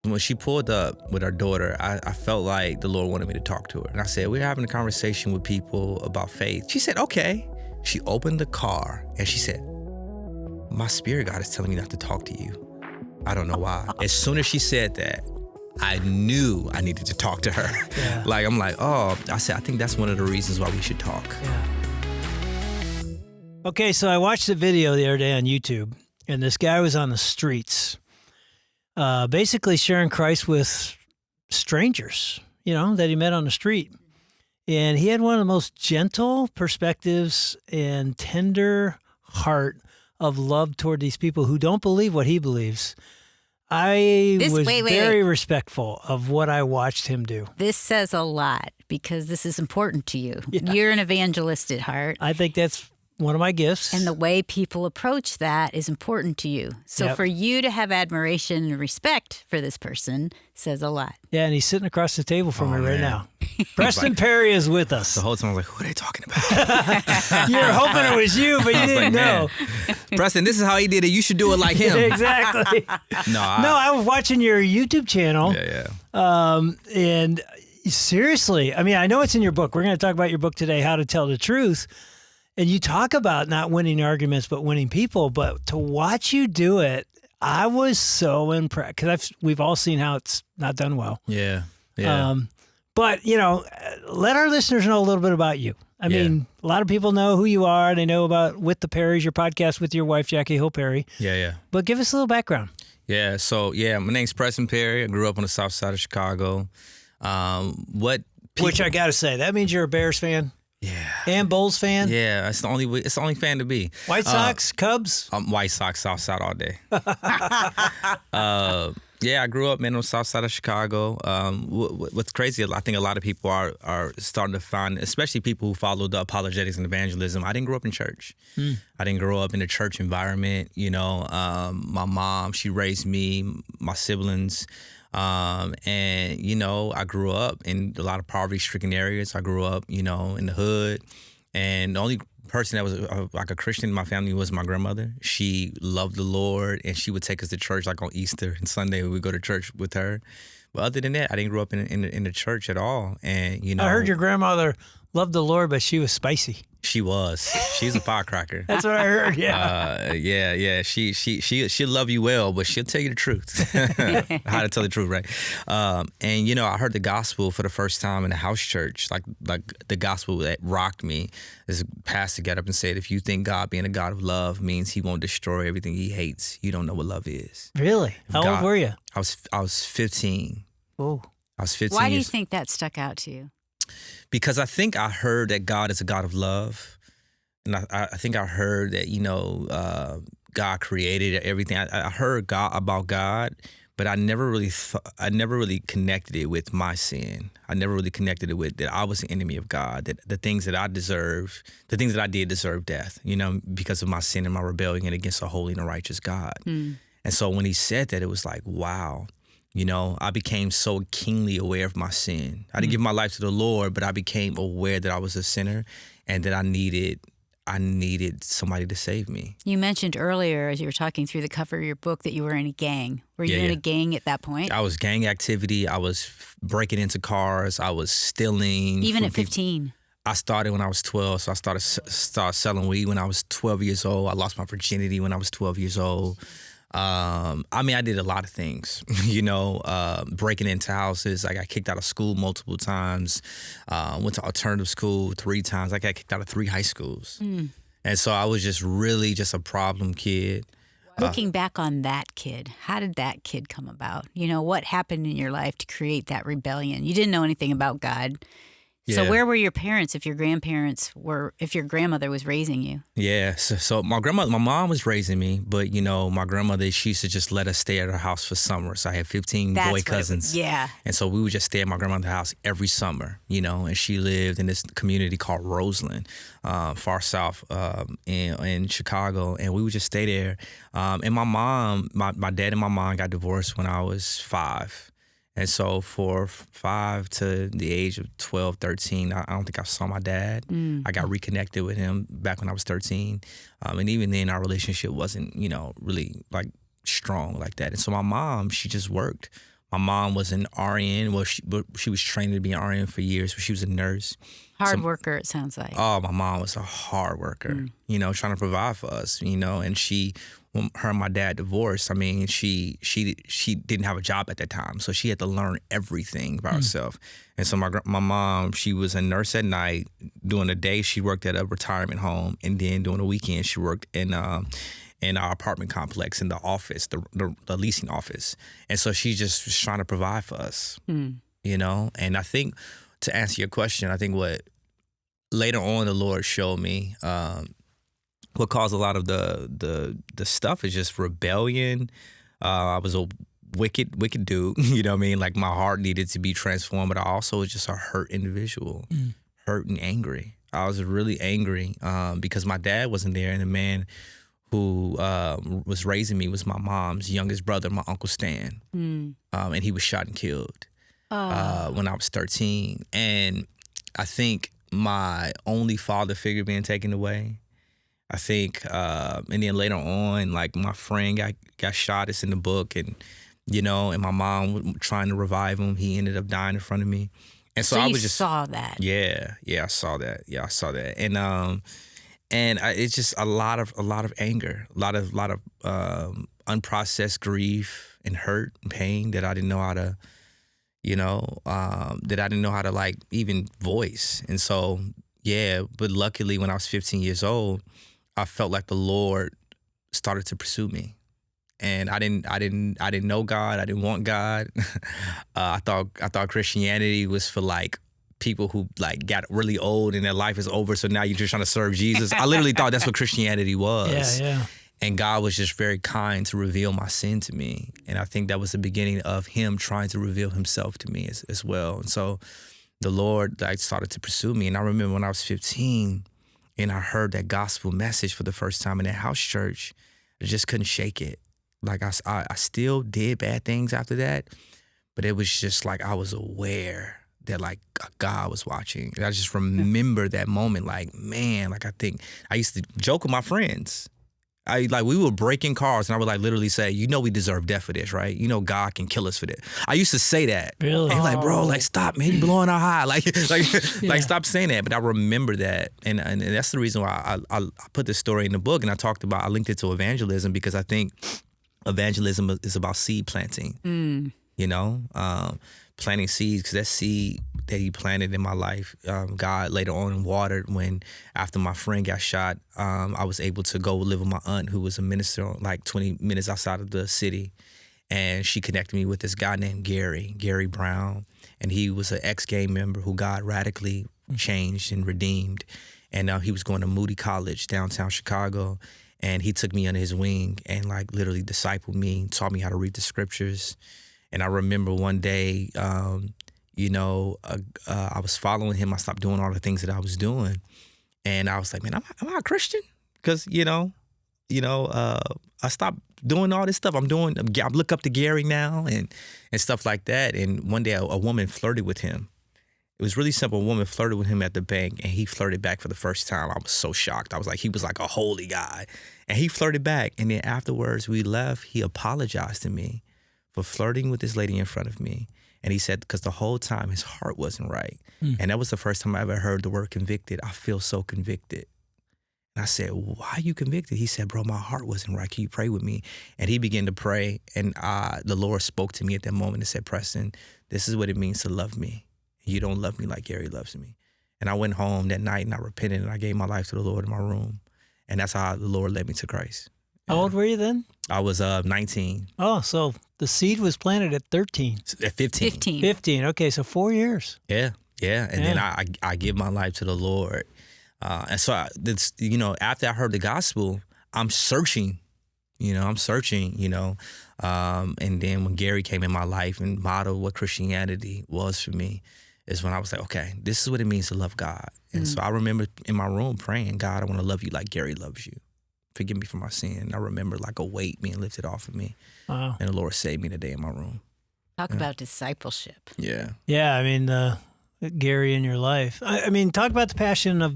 When she pulled up with our daughter, I felt like the Lord wanted me to talk to her. And I said, we're having a conversation with people about faith. She said, okay. She opened the car and she said, my spirit God is telling me not to talk to you. I don't know why. As soon as she said that, I knew I needed to talk to her. Yeah. I'm like, oh, I said, I think that's one of the reasons why we should talk. Yeah. Okay, so I watched a video the other day on YouTube, and this guy was on the streets, basically sharing Christ with strangers, that he met on the street. And he had one of the most gentle perspectives and tender heart of love toward these people who don't believe what he believes. I was very respectful of what I watched him do. This says a lot because this is important to you. Yeah. You're an evangelist at heart. I think that's one of my gifts. And the way people approach that is important to you. So for you to have admiration and respect for this person says a lot. Yeah, and he's sitting across the table from me right now. Preston Perry is with us. The whole time I was like, who are they talking about? You were hoping it was you, but you didn't know. Preston, this is how he did it. You should do it like him. Exactly. No, I was watching your YouTube channel. Yeah. And seriously, I mean, I know it's in your book. We're going to talk about your book today, How to Tell the Truth. And you talk about not winning arguments, but winning people. But to watch you do it, I was so impressed because we've all seen how it's not done well. Yeah. But, let our listeners know a little bit about you. I mean, a lot of people know who you are. They know about With the Perrys, your podcast with your wife, Jackie Hill Perry. Yeah. But give us a little background. Yeah. So, my name's Preston Perry. I grew up on the south side of Chicago. Which I got to say, that means you're a Bears fan? Yeah. And Bulls fan? Yeah, it's the only fan to be. White Sox, Cubs? White Sox, South Side all day. I grew up on the South Side of Chicago. What's crazy, I think a lot of people are starting to find, especially people who follow the Apologetics and Evangelism. I didn't grow up in church. I didn't grow up in a church environment. My mom, she raised me, my siblings. I grew up in a lot of poverty-stricken areas. I grew up, in the hood. And the only person that was like a Christian in my family was my grandmother. She loved the Lord, and she would take us to church like on Easter and Sunday. We would go to church with her. But other than that, I didn't grow up in the church at all. And, I heard your grandmother loved the Lord, but she was spicy. She was. She's a firecracker. That's what I heard. Yeah. Yeah. She'll love you well, but she'll tell you the truth. How to tell the truth, right? I heard the gospel for the first time in a house church, like the gospel that rocked me. This pastor got up and said, if you think God being a God of love means he won't destroy everything he hates, you don't know what love is. Really? How old were you? I was 15. Oh. I was 15. Why do you think that stuck out to you? Because I think I heard that God is a God of love. And I think I heard that, God created everything. I heard about God, but I never really connected it with my sin. I never really connected it with that I was the enemy of God, that the things that I did deserve death, because of my sin and my rebellion against a holy and a righteous God. And so when he said that, it was like, wow. I became so keenly aware of my sin. I didn't give my life to the Lord, but I became aware that I was a sinner and that I needed somebody to save me. You mentioned earlier, as you were talking through the cover of your book, that you were in a gang. Were you in a gang at that point? I was gang activity. I was breaking into cars. I was stealing. Even at 15? I started when I was 12, so I started selling weed when I was 12 years old. I lost my virginity when I was 12 years old. I did a lot of things, breaking into houses. I got kicked out of school multiple times, went to alternative school 3 times. I got kicked out of 3 high schools. And so I was just really just a problem kid. Looking back on that kid, how did that kid come about? What happened in your life to create that rebellion? You didn't know anything about God. So where were your parents if your grandmother was raising you? Yeah, so my mom was raising me, but my grandmother, she used to just let us stay at her house for summer. So I had 15 boy cousins. And so we would just stay at my grandmother's house every summer, and she lived in this community called Roseland, far south in Chicago, and we would just stay there. And my mom, my dad and my mom got divorced when I was 5. And so for 5 to the age of 12, 13, I don't think I saw my dad. I got reconnected with him back when I was 13. And even then, our relationship wasn't, really like strong like that. And so my mom, she just worked My mom was an RN. Well, she was trained to be an RN for years, but she was a nurse. Hard worker, it sounds like. Oh, my mom was a hard worker, trying to provide for us, and when her and my dad divorced, I mean, she didn't have a job at that time, so she had to learn everything by herself. And so my mom, she was a nurse at night. During the day, she worked at a retirement home, and then during the weekend, she worked in our apartment complex in the office, the leasing office. And so she just was trying to provide for us, And I think, to answer your question, I think what later on the Lord showed me, what caused a lot of the stuff is just rebellion. I was a wicked dude, you know what I mean? Like, my heart needed to be transformed, but I also was just a hurt individual, hurt and angry. I was really angry because my dad wasn't there, and the man who was raising me was my mom's youngest brother, my Uncle Stan. And he was shot and killed when I was 13. And I think my only father figure being taken away, I think, and then later on, like, my friend got shot. It's in the book, and and my mom trying to revive him. He ended up dying in front of me, and so I was just saw that. Yeah, I saw that. Yeah, I saw that, and it's just a lot of anger, a lot of unprocessed grief and hurt and pain that I didn't know how to, like, even voice. And so, yeah, but luckily when I was 15 years old, I felt like the Lord started to pursue me. And I didn't know God. I didn't want God. I thought Christianity was for, like, people who, like, got really old and their life is over, so now you're just trying to serve Jesus. I literally thought that's what Christianity was. Yeah. And God was just very kind to reveal my sin to me. And I think that was the beginning of him trying to reveal himself to me as well. And so the Lord, like, started to pursue me. And I remember when I was 15 and I heard that gospel message for the first time in that house church, I just couldn't shake it. Like, I still did bad things after that, but it was just like I was aware that, like, God was watching. And I just remember that moment, like, man, like, I think I used to joke with my friends. We were breaking cars, and I would, like, literally say, we deserve death for this, right? God can kill us for this. I used to say that. Really? And like, bro, like, stop, man, you're blowing our high. Like, stop saying that. But I remember that. And that's the reason why I put this story in the book, and I linked it to evangelism, because I think evangelism is about seed planting, planting seeds, because that seed that he planted in my life, God later on watered. When after my friend got shot, I was able to go live with my aunt, who was a minister like 20 minutes outside of the city. And she connected me with this guy named Gary Brown. And he was an ex-gang member who God radically changed and redeemed. And he was going to Moody College, downtown Chicago. And he took me under his wing and, like, literally discipled me, taught me how to read the scriptures. And I remember one day, I was following him. I stopped doing all the things that I was doing. And I was like, man, am I a Christian? Because, I stopped doing all this stuff. I look up to Gary now and stuff like that. And one day a woman flirted with him. It was really simple. A woman flirted with him at the bank, and he flirted back for the first time. I was so shocked. I was like, he was like a holy guy. And he flirted back. And then afterwards we left, he apologized to me for flirting with this lady in front of me. And he said, because the whole time his heart wasn't right. And that was the first time I ever heard the word convicted. I feel so convicted. And I said, why are you convicted? He said, bro, my heart wasn't right. Can you pray with me? And he began to pray. And the Lord spoke to me at that moment and said, Preston, this is what it means to love me. You don't love me like Gary loves me. And I went home that night and I repented and I gave my life to the Lord in my room. And that's how the Lord led me to Christ. How old were you then? I was 19. Oh, so the seed was planted at 13. At 15. 15. Okay, so 4 years. Yeah. And then I give my life to the Lord. And so, after I heard the gospel, I'm searching. And then when Gary came in my life and modeled what Christianity was for me, is when I was like, okay, this is what it means to love God. And so I remember in my room praying, God, I want to love you like Gary loves you. Forgive me for my sin. And I remember like a weight being lifted off of me. Wow. And the Lord saved me today in my room. Talk about discipleship. Yeah. Yeah, I mean, Gary in your life. I mean, talk about the passion of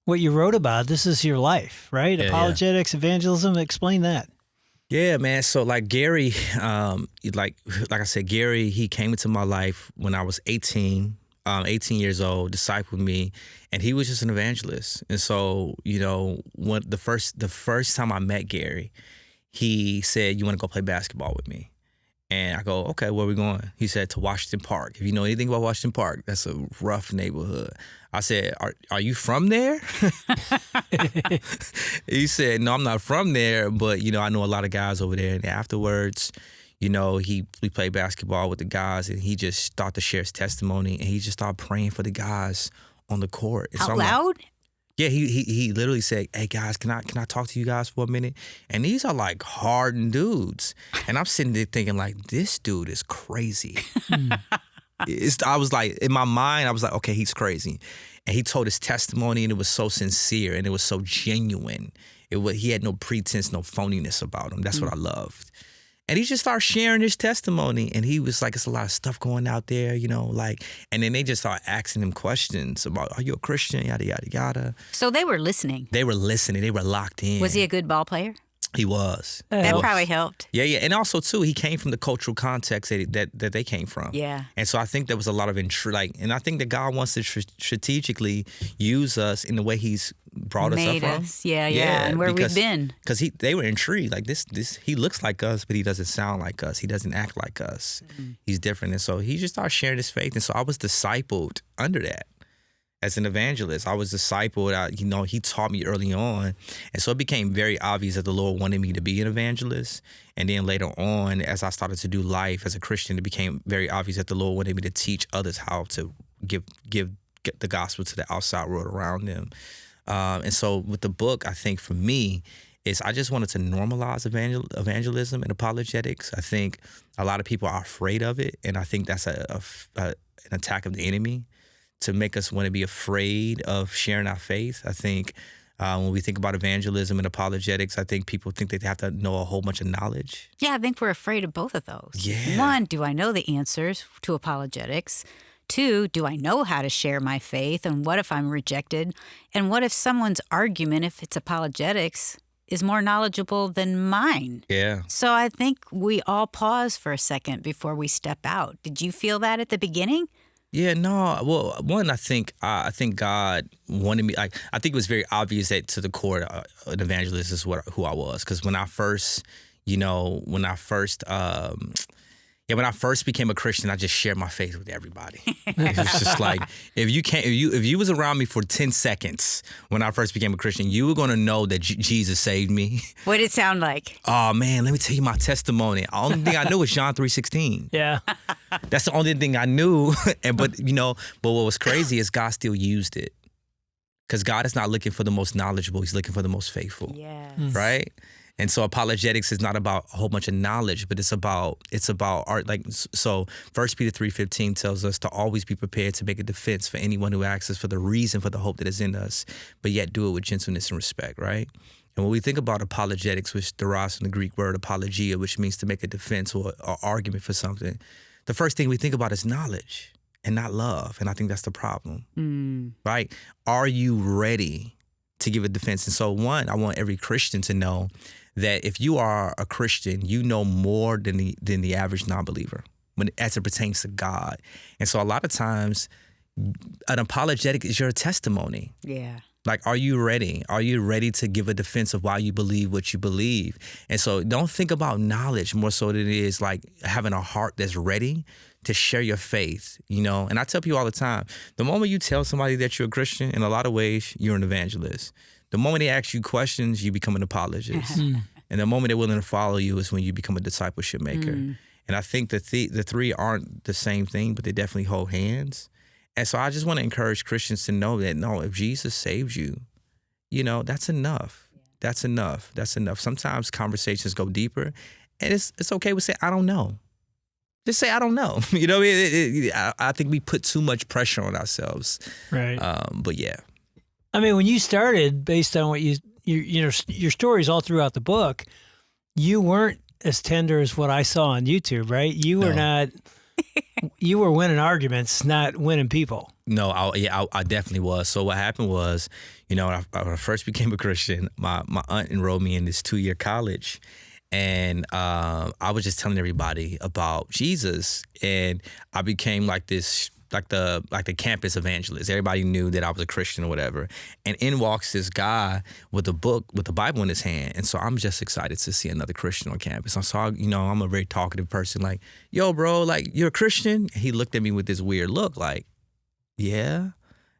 what you wrote about. This is your life, right? Yeah, Apologetics, evangelism. Explain that. Yeah, man. So like Gary, like I said, Gary, he came into my life when I was 18 years old, discipled me, and he was just an evangelist. And so, when the first time I met Gary, he said, "You want to go play basketball with me?" And I go, "Okay, where are we going?" He said, "To Washington Park. If you know anything about Washington Park, that's a rough neighborhood." I said, Are you from there? He said, "No, I'm not from there, but, I know a lot of guys over there." And afterwards, we played basketball with the guys, and he just started to share his testimony, and he just started praying for the guys on the court. And Out loud? Yeah, he literally said, "Hey guys, can I talk to you guys for a minute?" And these are like hardened dudes, and I'm sitting there thinking like, this dude is crazy. I was like, in my mind, I was like, okay, he's crazy. And he told his testimony, and it was so sincere, and it was so genuine. He had no pretense, no phoniness about him. That's what I loved. And he just started sharing his testimony, and he was like, "It's a lot of stuff going out there, and then they just started asking him questions about, are you a Christian, yada, yada, yada. So they were listening. They were listening. They were locked in. Was he a good ball player? He was. That probably helped. Yeah. And also, too, he came from the cultural context that they came from. Yeah. And so I think there was a lot of and I think that God wants to strategically use us in the way he's brought us up from. Yeah, and where we've been. Because they were intrigued. Like, this, he looks like us, but he doesn't sound like us. He doesn't act like us. Mm-hmm. He's different. And so he just started sharing his faith. And so I was discipled under that. As an evangelist, I was discipled. He taught me early on. And so it became very obvious that the Lord wanted me to be an evangelist. And then later on, as I started to do life as a Christian, it became very obvious that the Lord wanted me to teach others how to get the gospel to the outside world around them. And so with the book, I think for me, I just wanted to normalize evangelism and apologetics. I think a lot of people are afraid of it. And I think that's an attack of the enemy, to make us want to be afraid of sharing our faith. I think when we think about evangelism and apologetics, I think people think they have to know a whole bunch of knowledge. Yeah, I think we're afraid of both of those. Yeah. One, do I know the answers to apologetics? Two, do I know how to share my faith? And what if I'm rejected? And what if someone's argument, if it's apologetics, is more knowledgeable than mine? Yeah. So I think we all pause for a second before we step out. Did you feel that at the beginning? Yeah, no. Well, one, I think God wanted me. I think it was very obvious that to the core, an evangelist is who I was. Because when I first became a Christian, I just shared my faith with everybody. It was just like, if you was around me for 10 seconds when I first became a Christian, you were gonna know that Jesus saved me. What did it sound like? Oh man, let me tell you my testimony. The only thing I knew was John 3:16. Yeah. That's the only thing I knew. But what was crazy is God still used it. Because God is not looking for the most knowledgeable, he's looking for the most faithful. Yes. Right? And so apologetics is not about a whole bunch of knowledge, but it's about art. Like, so 1 Peter 3:15 tells us to always be prepared to make a defense for anyone who asks us for the reason for the hope that is in us, but yet do it with gentleness and respect, right? And when we think about apologetics, which derives from the Greek word apologia, which means to make a defense or argument for something, the first thing we think about is knowledge and not love. And I think that's the problem, right? Are you ready to give a defense? And so one, I want every Christian to know that if you are a Christian, you know more than the average non-believer as it pertains to God. And so a lot of times, an apologetic is your testimony. Yeah. Like, are you ready? Are you ready to give a defense of why you believe what you believe? And so don't think about knowledge more so than it is like having a heart that's ready to share your faith, And I tell people all the time, the moment you tell somebody that you're a Christian, in a lot of ways, you're an evangelist. The moment they ask you questions, you become an apologist. And the moment they're willing to follow you is when you become a discipleship maker. And I think the three aren't the same thing, but they definitely hold hands. And so I just want to encourage Christians to know that, no, if Jesus saves you, that's enough. That's enough. That's enough. Sometimes conversations go deeper, and it's okay with saying, I don't know. Just say, I don't know. I think we put too much pressure on ourselves. Right. But yeah. I mean, when you started, based on what your stories all throughout the book, you weren't as tender as what I saw on YouTube, right? You were not. You were winning arguments, not winning people. No, I definitely was. So what happened was, when I first became a Christian, my aunt enrolled me in this 2-year college. And I was just telling everybody about Jesus, and I became like this, like the campus evangelist. Everybody knew that I was a Christian or whatever. And in walks this guy with a book, with the Bible in his hand. And so I'm just excited to see another Christian on campus. And so, I'm a very talkative person. Like, yo, bro, like, you're a Christian? And he looked at me with this weird look, like, yeah.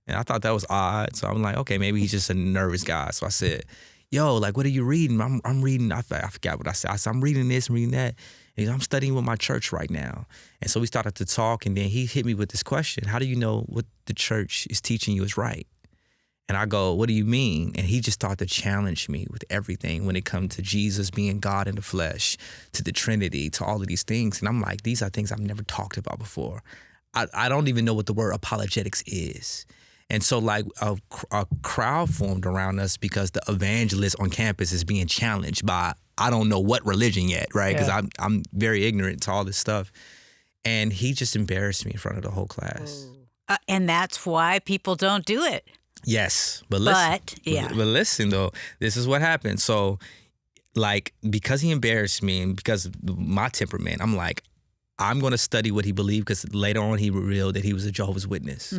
And I thought that was odd. So I'm like, okay, maybe he's just a nervous guy. So I said, yo, like, what are you reading? I'm reading, I forgot what I said. I said, I'm reading this and reading that. And I'm studying with my church right now. And so we started to talk, and then he hit me with this question: how do you know what the church is teaching you is right? And I go, what do you mean? And he just started to challenge me with everything when it comes to Jesus being God in the flesh, to the Trinity, to all of these things. And I'm like, these are things I've never talked about before. I don't even know what the word apologetics is. And so, like, a crowd formed around us because the evangelist on campus is being challenged by, I don't know what religion yet, right? Because I'm very ignorant to all this stuff. And he just embarrassed me in front of the whole class. And that's why people don't do it. Yes, but listen, though, this is what happened. So, like, because he embarrassed me and because of my temperament, I'm like, I'm going to study what he believed, because later on he revealed that he was a Jehovah's Witness.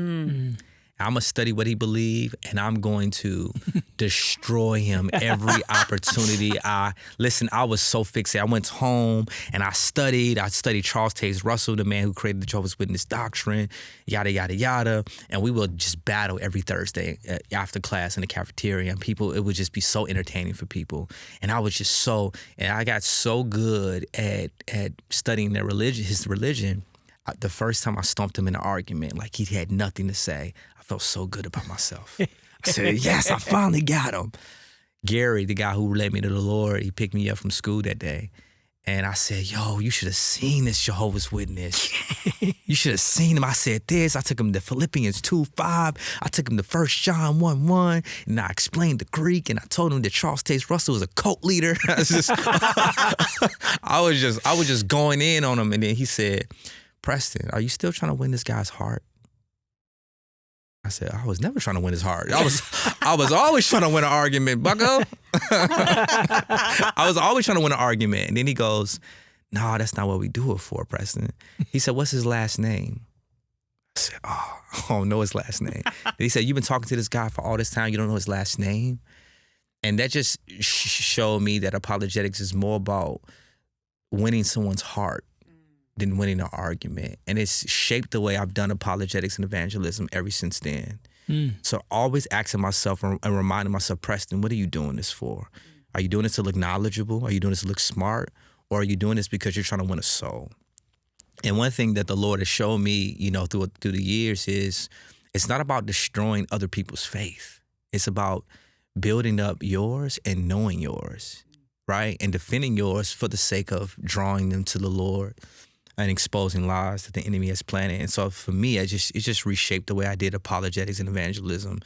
I'm going to study what he believed, and I'm going to destroy him every opportunity. I was so fixated. I went home and I studied Charles Taze Russell, the man who created the Jehovah's Witness doctrine, yada, yada, yada. And we would just battle every Thursday after class in the cafeteria. And it would just be so entertaining for people. And I was just I got so good at studying his religion. The first time I stumped him in an argument, like he had nothing to say, I felt so good about myself. I said, yes, I finally got him. Gary, the guy who led me to the Lord, he picked me up from school that day. And I said, yo, you should have seen this Jehovah's Witness. You should have seen him. I said this. I took him to Philippians 2:5. I took him to 1 John 1:1. And I explained the Greek. And I told him that Charles Taze Russell was a cult leader. I was just going in on him. And then he said, Preston, are you still trying to win this guy's heart? I said, I was never trying to win his heart. I was always trying to win an argument, bucko. I was always trying to win an argument. And then he goes, no, that's not what we do it for, Preston. He said, what's his last name? I said, I don't know his last name. And he said, you've been talking to this guy for all this time, you don't know his last name? And that just showed me that apologetics is more about winning someone's heart than winning an argument. And it's shaped the way I've done apologetics and evangelism ever since then. So always asking myself and reminding myself, Preston, what are you doing this for? Are you doing this to look knowledgeable? Are you doing this to look smart? Or are you doing this because you're trying to win a soul? And one thing that the Lord has shown me, through the years is it's not about destroying other people's faith. It's about building up yours and knowing yours, right? And defending yours for the sake of drawing them to the Lord and exposing lies that the enemy has planted. And so for me, it just reshaped the way I did apologetics and evangelism.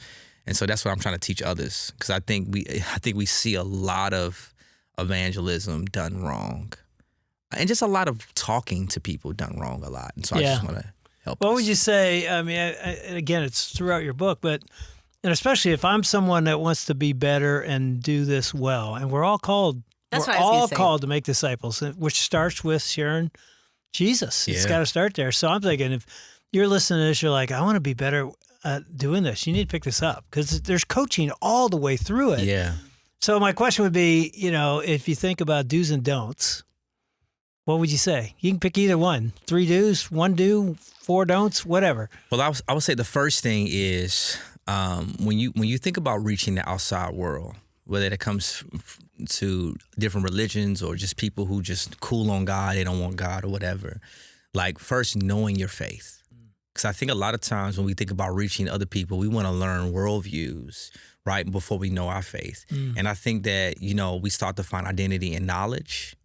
And so that's what I'm trying to teach others, because I think we see a lot of evangelism done wrong, and just a lot of talking to people done wrong a lot. And so I just want to help. What would you say? I mean, again, it's throughout your book, but and especially if I'm someone that wants to be better and do this well, and we're all called. We're all called to make disciples, which starts with sharing Jesus. It's got to start there. So I'm thinking, if you're listening to this, you're like, I want to be better at doing this. You need to pick this up, because there's coaching all the way through it. Yeah. So my question would be, if you think about do's and don'ts, what would you say? You can pick either one. 3 do's, 1 do, 4 don'ts, whatever. Well, I would say the first thing is when you think about reaching the outside world, whether it comes to different religions or just people who just cool on God, they don't want God or whatever. Like, first, knowing your faith. Because I think a lot of times when we think about reaching other people, we want to learn worldviews, right, before we know our faith. And I think that, we start to find identity in knowledge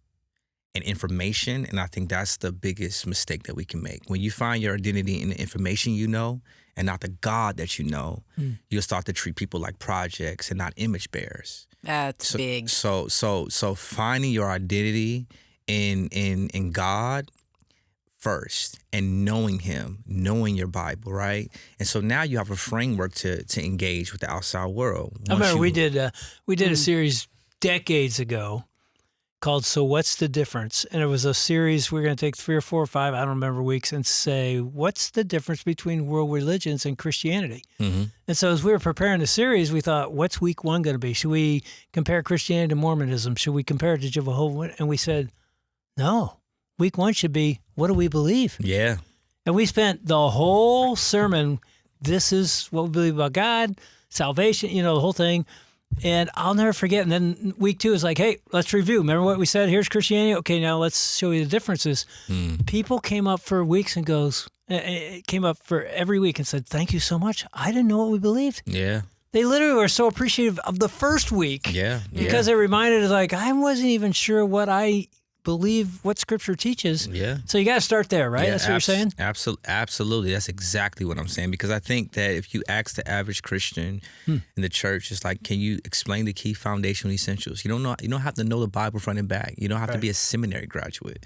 and information. And I think that's the biggest mistake that we can make. When you find your identity in the information you know and not the God that you know, you'll start to treat people like projects and not image bearers. That's big. So finding your identity in God first, and knowing Him, knowing your Bible, right? And so now you have a framework to engage with the outside world. I remember we did a series decades ago, called So What's the Difference? And it was a series. We're going to take 3 or 4 or 5, I don't remember, weeks and say, what's the difference between world religions and Christianity? Mm-hmm. And so as we were preparing the series, we thought, what's week 1 going to be? Should we compare Christianity to Mormonism? Should we compare it to Jehovah's Witnesses? And we said, no, week 1 should be, what do we believe? Yeah. And we spent the whole sermon, this is what we believe about God, salvation, the whole thing. And I'll never forget. And then week 2 is like, hey, let's review. Remember what we said? Here's Christianity. Okay, now let's show you the differences. People came up for weeks and came up for every week and said, thank you so much. I didn't know what we believed. Yeah. They literally were so appreciative of the first week. Yeah. Because it reminded us, like, I wasn't even sure what I believe what Scripture teaches. Yeah. So you got to start there, right? Yeah, That's what you're saying? Absolutely. That's exactly what I'm saying. Because I think that if you ask the average Christian in the church, it's like, can you explain the key foundational essentials? You don't have to know the Bible front and back. You don't have to be a seminary graduate.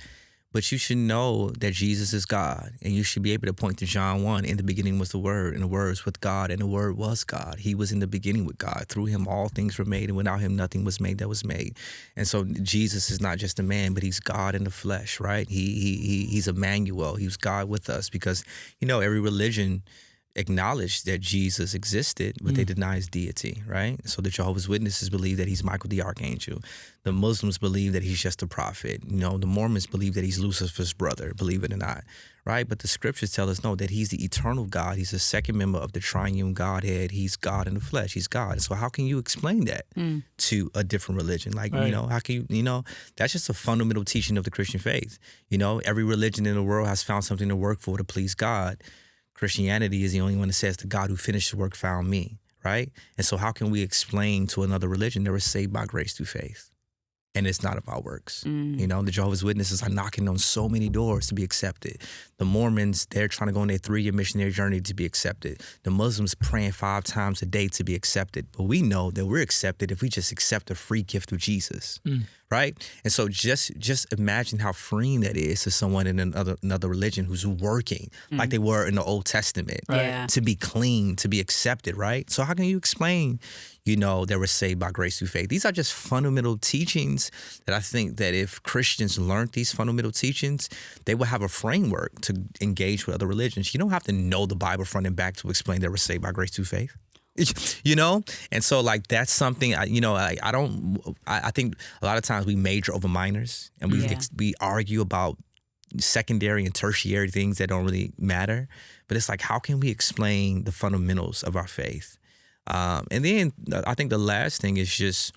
But you should know that Jesus is God, and you should be able to point to John 1. In the beginning was the Word, and the Word was with God, and the Word was God. He was in the beginning with God. Through Him all things were made, and without Him nothing was made that was made. And so Jesus is not just a man, but He's God in the flesh, right? He's Emmanuel. He's God with us, because every religion acknowledged that Jesus existed, but they deny His deity, right? So the Jehovah's Witnesses believe that He's Michael the Archangel. The Muslims believe that He's just a prophet. The Mormons believe that He's Lucifer's brother, believe it or not, right? But the scriptures tell us, no, that He's the eternal God. He's the second member of the triune Godhead. He's God in the flesh. He's God. So how can you explain that to a different religion? Like, right. How can you, that's just a fundamental teaching of the Christian faith. Every religion in the world has found something to work for to please God. Christianity is the only one that says the God who finished the work found me, right? And so how can we explain to another religion they were saved by grace through faith? And it's not of our works. The Jehovah's Witnesses are knocking on so many doors to be accepted. The Mormons, they're trying to go on their 3-year missionary journey to be accepted. The Muslims praying 5 times a day to be accepted. But we know that we're accepted if we just accept a free gift of Jesus, right? And so just imagine how freeing that is to someone in another religion who's working like they were in the Old Testament, right? To be clean, to be accepted, right? So how can you explain that we're saved by grace through faith? These are just fundamental teachings that I think that if Christians learned these fundamental teachings, they would have a framework to engage with other religions. You don't have to know the Bible front and back to explain that we're saved by grace through faith. And so like that's something I think a lot of times we major over minors, and we argue about secondary and tertiary things that don't really matter. But it's like, how can we explain the fundamentals of our faith? And then I think the last thing is just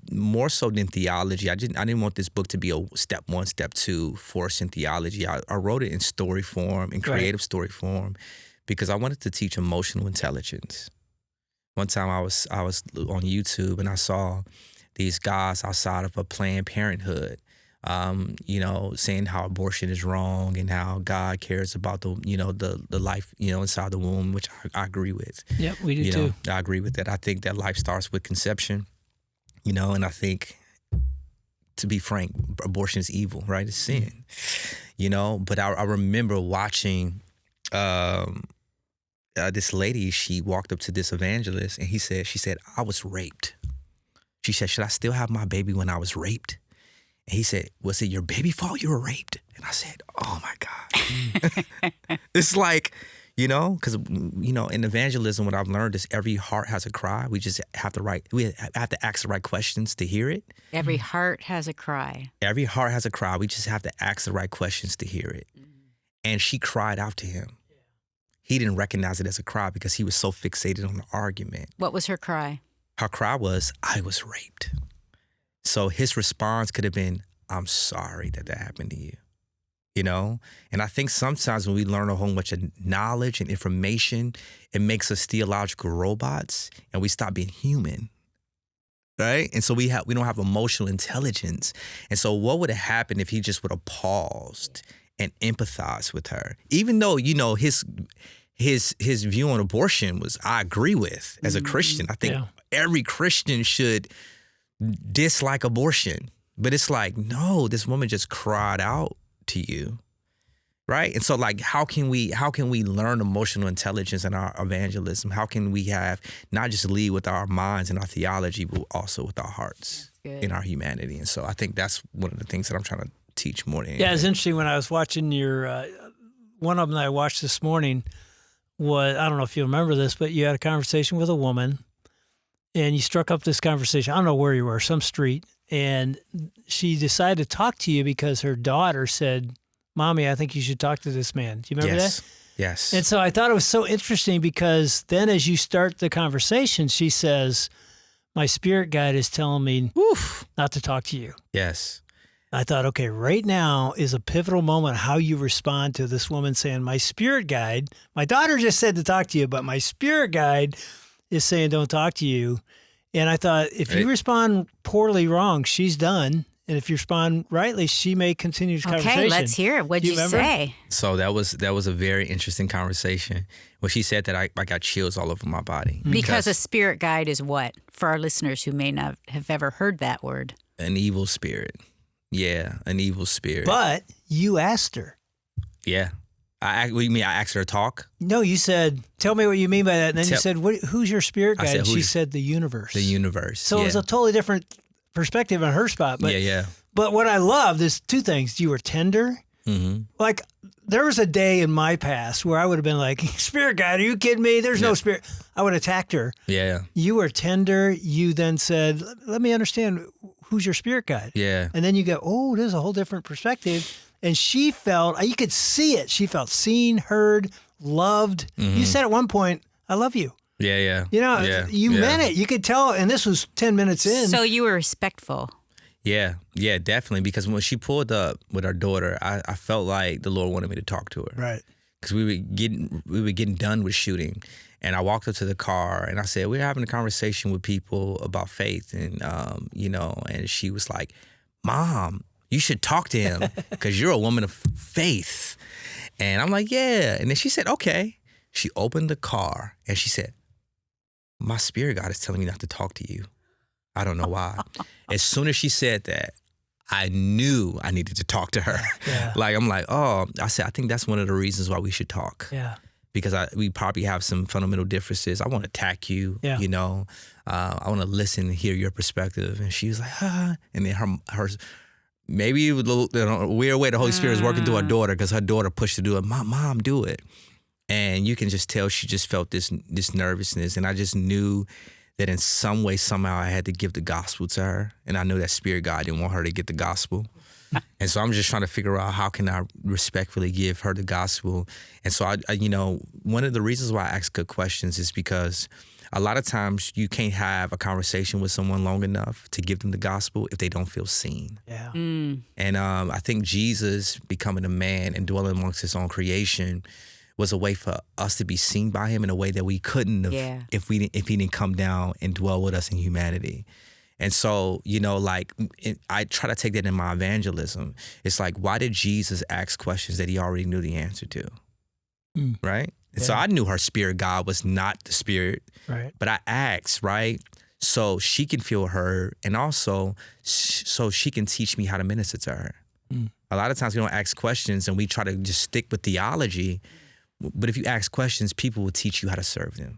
more so than theology. I didn't want this book to be a step 1, step 2 course in theology. I wrote it in story form, in creative story form, because I wanted to teach emotional intelligence. One time I was on YouTube and I saw these guys outside of a Planned Parenthood, saying how abortion is wrong and how God cares about the life, inside the womb, which I agree with. Yep, we do too. I agree with that. I think that life starts with conception, and I think, to be frank, abortion is evil, right? It's sin, But I remember watching this lady. She walked up to this evangelist and she said, I was raped. She said, should I still have my baby when I was raped? And he said, was it your baby fault you were raped? And I said, oh my God. It's like, because, in evangelism, what I've learned is every heart has a cry. We just have to ask the right questions to hear it. Every heart has a cry. Every heart has a cry. We just have to ask the right questions to hear it. And she cried out to him. He didn't recognize it as a cry because he was so fixated on the argument. What was her cry? Her cry was, I was raped. So his response could have been, I'm sorry that happened to you. And I think sometimes when we learn a whole bunch of knowledge and information, it makes us theological robots and we stop being human. Right? And so we don't have emotional intelligence. And so what would have happened if he just would have paused and empathized with her? Even though, his view on abortion was, I agree with as a Christian. I think every Christian should dislike abortion. But it's like, no, this woman just cried out to you, right? And so like, how can we learn emotional intelligence in our evangelism? How can we have not just lead with our minds and our theology, but also with our hearts? in our humanity. And so I think that's one of the things that I'm trying to teach more than anything. Yeah, it's interesting when I was watching your, one of them that I watched this morning was, I don't know if you remember this, but you had a conversation with a woman and you struck up this conversation. I don't know where you were, some street. And she decided to talk to you because her daughter said, Mommy, I think you should talk to this man. Do you remember that? Yes. And so I thought it was so interesting because then as you start the conversation, she says, my spirit guide is telling me not to talk to you. Yes. I thought, okay, right now is a pivotal moment how you respond to this woman saying, my spirit guide, my daughter just said to talk to you, but my spirit guide is saying don't talk to you. And I thought, if you respond poorly wrong, she's done. And if you respond rightly, she may continue the conversation. Okay, let's hear it. What'd you say? So that was a very interesting conversation. When she said that, I got chills all over my body. Because a spirit guide is what? For our listeners who may not have ever heard that word. An evil spirit. Yeah, an evil spirit. But you asked her. Yeah. What do you mean? I asked her to talk? No, you said, tell me what you mean by that. And then you said, who's your spirit guide? And she said, the universe. The universe. So it was a totally different perspective on her spot. But, yeah. But what I love is two things. You were tender. Mm-hmm. Like, there was a day in my past where I would have been like, spirit guide, are you kidding me? There's no spirit. I would have attacked her. Yeah. You were tender. You then said, let me understand, who's your spirit guide? Yeah. And then you go, oh, there's a whole different perspective. And she felt, you could see it. She felt seen, heard, loved. Mm-hmm. You said at one point, I love you. Yeah. You know, you meant it. You could tell, and this was 10 minutes in. So you were respectful. Yeah, definitely. Because when she pulled up with our daughter, I felt like the Lord wanted me to talk to her. Right. Because we were getting done with shooting. And I walked up to the car and I said, we're having a conversation with people about faith. And, and she was like, Mom, you should talk to him because you're a woman of faith. And I'm like, yeah. And then she said, okay. She opened the car and she said, my spirit God is telling me not to talk to you. I don't know why. As soon as she said that, I knew I needed to talk to her. Yeah. I said, I think that's one of the reasons why we should talk. Yeah. Because we probably have some fundamental differences. I want to attack you, I want to listen and hear your perspective. And she was like, And then her maybe it was a weird way the Holy Spirit is working through her daughter because her daughter pushed her to do it. Mom, do it. And you can just tell she just felt this nervousness. And I just knew that in some way, somehow I had to give the gospel to her. And I knew that Spirit God didn't want her to get the gospel. And so I'm just trying to figure out how can I respectfully give her the gospel. And so, I one of the reasons why I ask good questions is because a lot of times you can't have a conversation with someone long enough to give them the gospel if they don't feel seen. Yeah. And I think Jesus becoming a man and dwelling amongst his own creation was a way for us to be seen by him in a way that we couldn't have if he didn't come down and dwell with us in humanity. And so, I try to take that in my evangelism. It's like, why did Jesus ask questions that he already knew the answer to? Right? And so I knew her spirit God was not the spirit. Right. But I asked, right? So she can feel heard and also so she can teach me how to minister to her. A lot of times we don't ask questions and we try to just stick with theology. But if you ask questions, people will teach you how to serve them.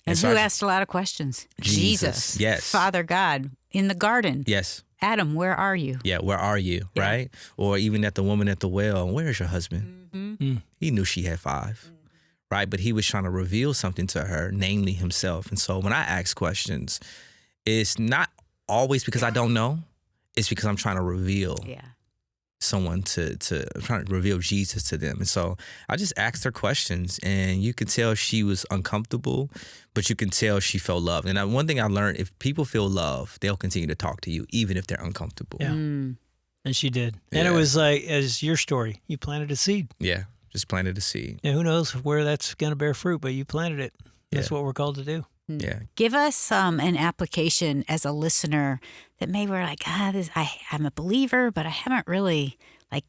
And who asked a lot of questions? Jesus. Yes. Father God in the garden. Yes. Adam, where are you? Yeah, where are you? Yeah. Right? Or even at the woman at the well, where is your husband? Mm-hmm. He knew she had 5. Right? But he was trying to reveal something to her, namely himself. And so when I ask questions, it's not always because I don't know. It's because I'm trying to reveal someone I'm trying to reveal Jesus to them. And so I just asked her questions and you could tell she was uncomfortable, but you can tell she felt loved. And one thing I learned, if people feel love, they'll continue to talk to you, even if they're uncomfortable. Yeah. And she did. And it was like, as your story, you planted a seed. Yeah. Just planted a seed. And who knows where that's going to bear fruit, but you planted it. That's what we're called to do. Yeah. Give us an application as a listener that maybe we're like, I'm a believer, but I haven't really,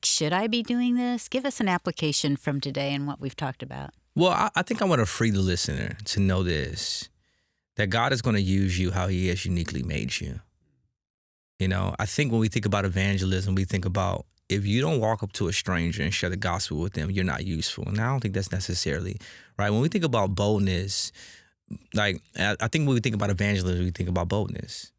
should I be doing this? Give us an application from today and what we've talked about. Well, I think I want to free the listener to know this, that God is going to use you how he has uniquely made you. I think when we think about evangelism, we think about if you don't walk up to a stranger and share the gospel with them, you're not useful. And I don't think that's necessarily right. When we think about boldness, I think when we think about evangelism, we think about boldness.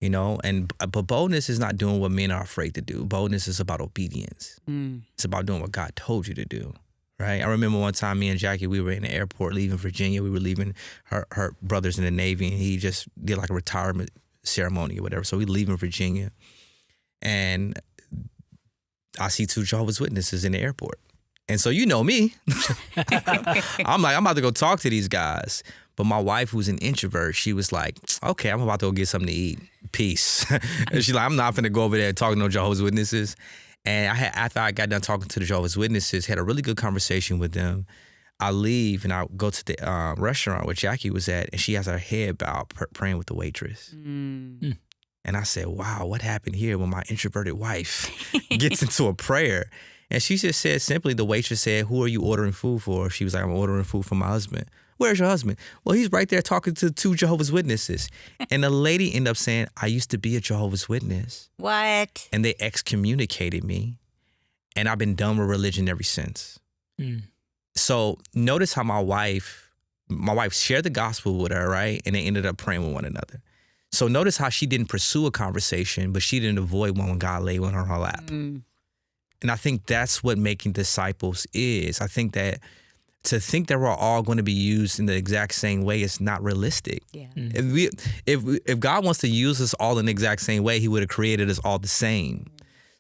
But boldness is not doing what men are afraid to do. Boldness is about obedience. It's about doing what God told you to do, right? I remember one time me and Jackie, we were in the airport leaving Virginia. We were leaving her brother's in the Navy, and he just did like a retirement ceremony or whatever. So we leaving Virginia, and I see 2 Jehovah's Witnesses in the airport. And so you know me. I'm about to go talk to these guys. But my wife, who's an introvert, she was like, okay, I'm about to go get something to eat. Peace. And she's like, I'm not going to go over there and talk to no Jehovah's Witnesses. And after I got done talking to the Jehovah's Witnesses, had a really good conversation with them. I leave and I go to the restaurant where Jackie was at, and she has her head bowed praying with the waitress. And I said, wow, what happened here when my introverted wife gets into a prayer? And she just said simply, the waitress said, who are you ordering food for? She was like, I'm ordering food for my husband. Where's your husband? Well, he's right there talking to 2 Jehovah's Witnesses. And the lady ended up saying, I used to be a Jehovah's Witness. What? And they excommunicated me. And I've been done with religion ever since. So notice how my wife shared the gospel with her, right? And they ended up praying with one another. So notice how she didn't pursue a conversation, but she didn't avoid one when God laid one on her lap. And I think that's what making disciples is. I think that to think that we're all going to be used in the exact same way is not realistic. Yeah. If God wants to use us all in the exact same way, he would have created us all the same.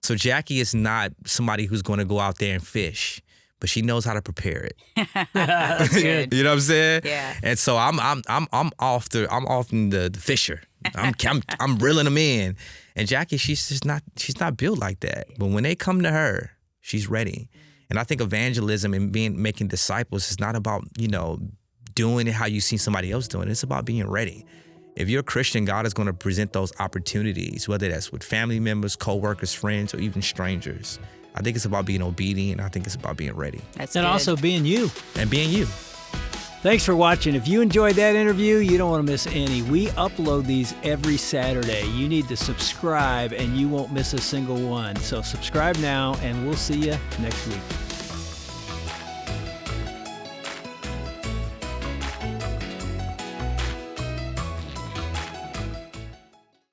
So Jackie is not somebody who's going to go out there and fish, but she knows how to prepare it. That's good. You know what I'm saying? Yeah. And so I'm often the fisher. I'm reeling them in. And Jackie, she's not built like that. But when they come to her, she's ready. And I think evangelism and making disciples is not about, doing it how you see somebody else doing it. It's about being ready. If you're a Christian, God is going to present those opportunities, whether that's with family members, co-workers, friends, or even strangers. I think it's about being obedient. I think it's about being ready. And also being you. And being you. Thanks for watching. If you enjoyed that interview, you don't want to miss any. We upload these every Saturday. You need to subscribe and you won't miss a single one. So subscribe now and we'll see you next week.